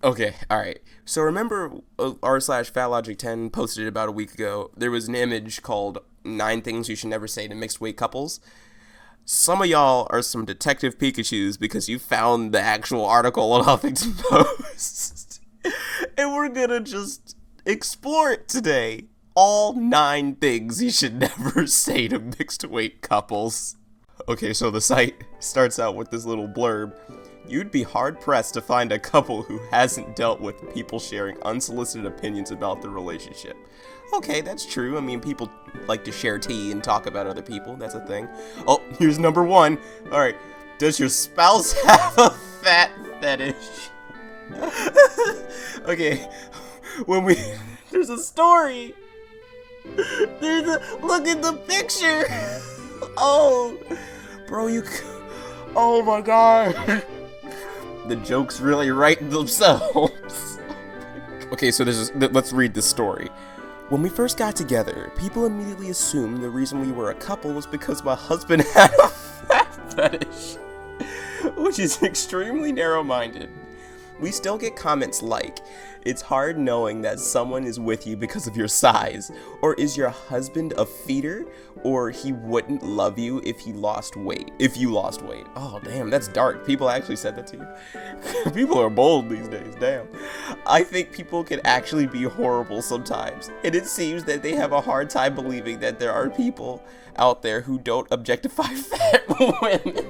Okay, alright. So remember r/Fatlogic10 posted it about a week ago. There was an image called 9 Things You Should Never Say to Mixed Weight Couples. Some of y'all are some Detective Pikachus because you found the actual article on Huffington Post. And we're gonna just explore it today. All 9 things you should never say to mixed weight couples. Okay, so the site starts out with this little blurb. You'd be hard-pressed to find a couple who hasn't dealt with people sharing unsolicited opinions about their relationship. Okay, that's true. I mean, people like to share tea and talk about other people. That's a thing. Oh, here's number 1. Alright. Does your spouse have a fat fetish? Okay. There's a story. Look at the picture. Oh. Bro, oh my god. The jokes really write themselves. Okay, so let's read this story. When we first got together, people immediately assumed the reason we were a couple was because my husband had a fat fetish, which is extremely narrow-minded. We still get comments like, it's hard knowing that someone is with you because of your size, or is your husband a feeder, or he wouldn't love you if you lost weight. Oh damn, that's dark. People actually said that to you. People are bold these days, damn. I think people can actually be horrible sometimes, and it seems that they have a hard time believing that there are people out there who don't objectify fat women.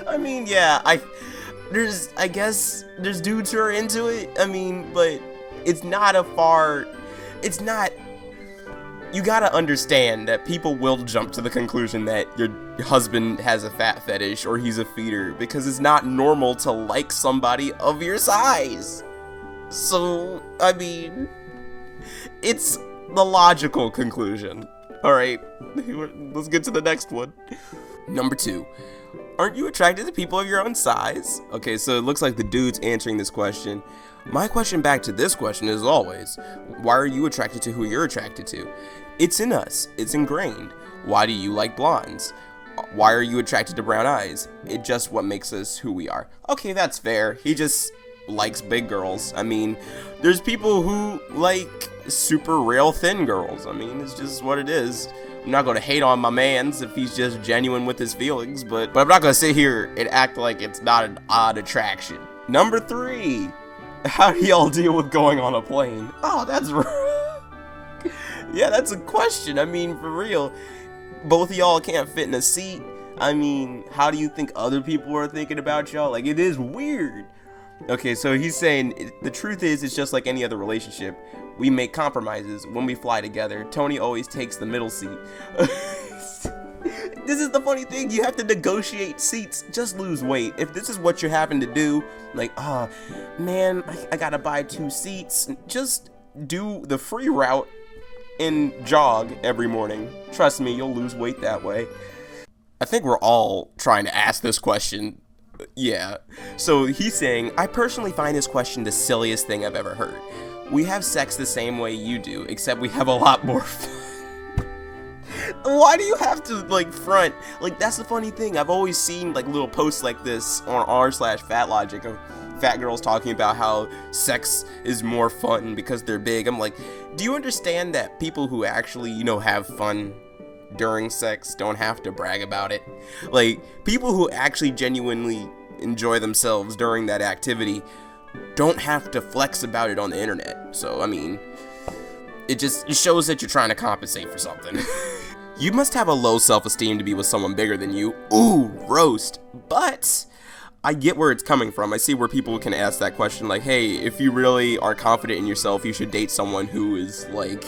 I mean, yeah, I guess there's dudes who are into it. I mean, but it's not you gotta understand that people will jump to the conclusion that your husband has a fat fetish or he's a feeder because it's not normal to like somebody of your size. So, I mean, it's the logical conclusion. Alright, let's get to the next one. Number 2. Aren't you attracted to people of your own size? Okay, so it looks like the dude's answering this question. My question back to this question is always, why are you attracted to who you're attracted to? It's in us. It's ingrained. Why do you like blondes? Why are you attracted to brown eyes? It's just what makes us who we are. Okay, that's fair. He just likes big girls. I mean, there's people who like super rail thin girls. I mean, it's just what it is. I'm not gonna hate on my mans if he's just genuine with his feelings, but I'm not gonna sit here and act like it's not an odd attraction. Number 3. How do y'all deal with going on a plane? Oh, that's yeah, that's a question. I mean, for real, both of y'all can't fit in a seat. I mean, how do you think other people are thinking about y'all? Like, it is weird. Okay, so he's saying, the truth is, it's just like any other relationship. We make compromises when we fly together. Tony always takes the middle seat. This is the funny thing, you have to negotiate seats. Just lose weight. If this is what you're having to do, like, man, I gotta buy 2 seats. Just do the free route and jog every morning. Trust me, you'll lose weight that way. I think we're all trying to ask this question. Yeah. So he's saying, I personally find this question the silliest thing I've ever heard. We have sex the same way you do, except we have a lot more fun. Why do you have to, like, front? Like, that's the funny thing. I've always seen, like, little posts like this on r/Fatlogic of fat girls talking about how sex is more fun because they're big. I'm like, do you understand that people who actually, have fun during sex don't have to brag about it? Like, people who actually genuinely enjoy themselves during that activity don't have to flex about it on the internet. So, I mean, it shows that you're trying to compensate for something. You must have a low self-esteem to be with someone bigger than you. Ooh, roast. But I get where it's coming from. I see where people can ask that question, like, hey, if you really are confident in yourself, you should date someone who is, like,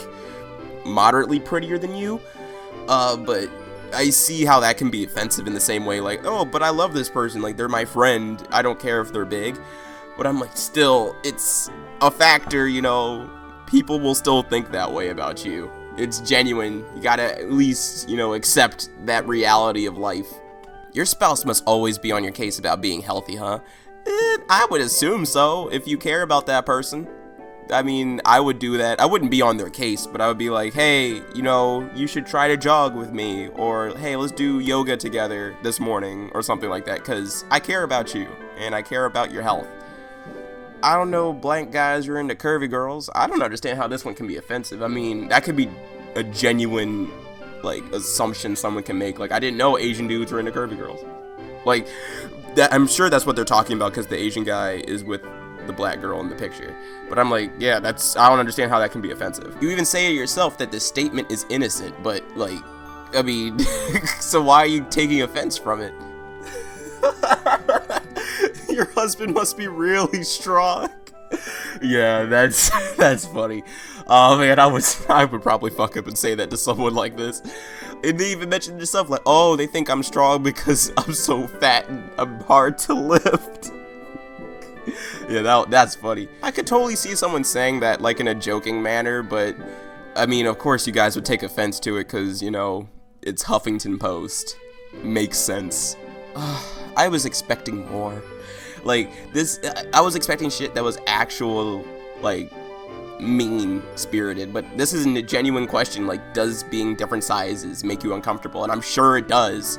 moderately prettier than you. But I see how that can be offensive in the same way, like, oh, but I love this person, like, they're my friend, I don't care if they're big. But I'm like, still, it's a factor, people will still think that way about you. It's genuine. You gotta at least, accept that reality of life. Your spouse must always be on your case about being healthy, huh? I would assume so, if you care about that person. I mean, I would do that. I wouldn't be on their case, but I would be like, hey, you should try to jog with me, or hey, let's do yoga together this morning, or something like that, because I care about you, and I care about your health. I don't know, blank guys are into curvy girls. I don't understand how this one can be offensive. I mean, that could be a genuine, like, assumption someone can make. Like, I didn't know Asian dudes were into curvy girls. Like, that, I'm sure that's what they're talking about because the Asian guy is with the black girl in the picture. But I'm like, yeah, I don't understand how that can be offensive. You even say it yourself that this statement is innocent, but, like, I mean, so why are you taking offense from it? Your husband must be really strong. Yeah, that's funny. Oh man, I would probably fuck up and say that to someone like this. And they even mentioned to stuff like, oh, they think I'm strong because I'm so fat and I'm hard to lift. Yeah, that's funny. I could totally see someone saying that like in a joking manner, but I mean, of course you guys would take offense to it because, you know, it's Huffington Post. Makes sense. I was expecting more. Like, this, I was expecting shit that was actual, like, mean-spirited, but this isn't a genuine question, like, does being different sizes make you uncomfortable? And I'm sure it does.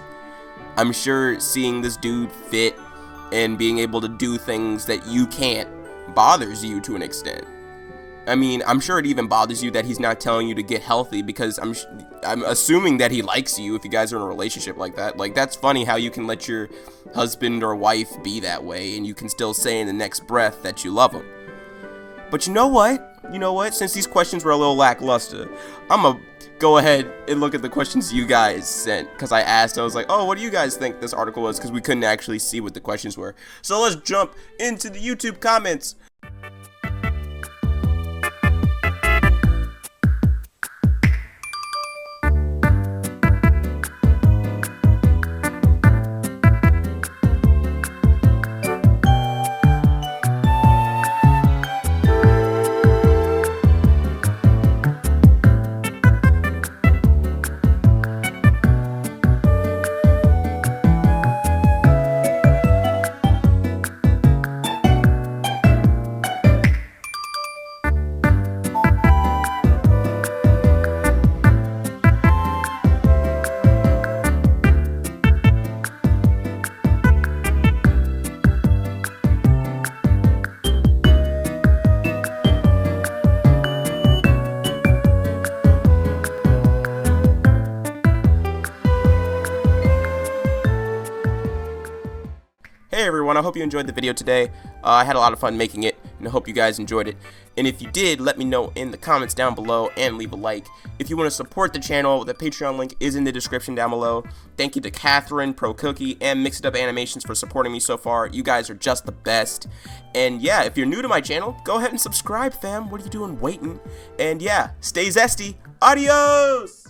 I'm sure seeing this dude fit and being able to do things that you can't bothers you to an extent. I mean, I'm sure it even bothers you that he's not telling you to get healthy because I'm assuming that he likes you if you guys are in a relationship like that. Like, that's funny how you can let your husband or wife be that way and you can still say in the next breath that you love him. But you know what? Since these questions were a little lackluster, I'm gonna go ahead and look at the questions you guys sent. Because I was like, oh, what do you guys think this article was? Because we couldn't actually see what the questions were. So let's jump into the YouTube comments. Hey everyone, I hope you enjoyed the video today. I had a lot of fun making it, and I hope you guys enjoyed it. And if you did, let me know in the comments down below and leave a like. If you want to support the channel, the Patreon link is in the description down below. Thank you to Catherine, Pro Cookie, and Mixed Up Animations for supporting me so far. You guys are just the best. And yeah, if you're new to my channel, go ahead and subscribe, fam. What are you doing waiting? And yeah, stay zesty. Adios!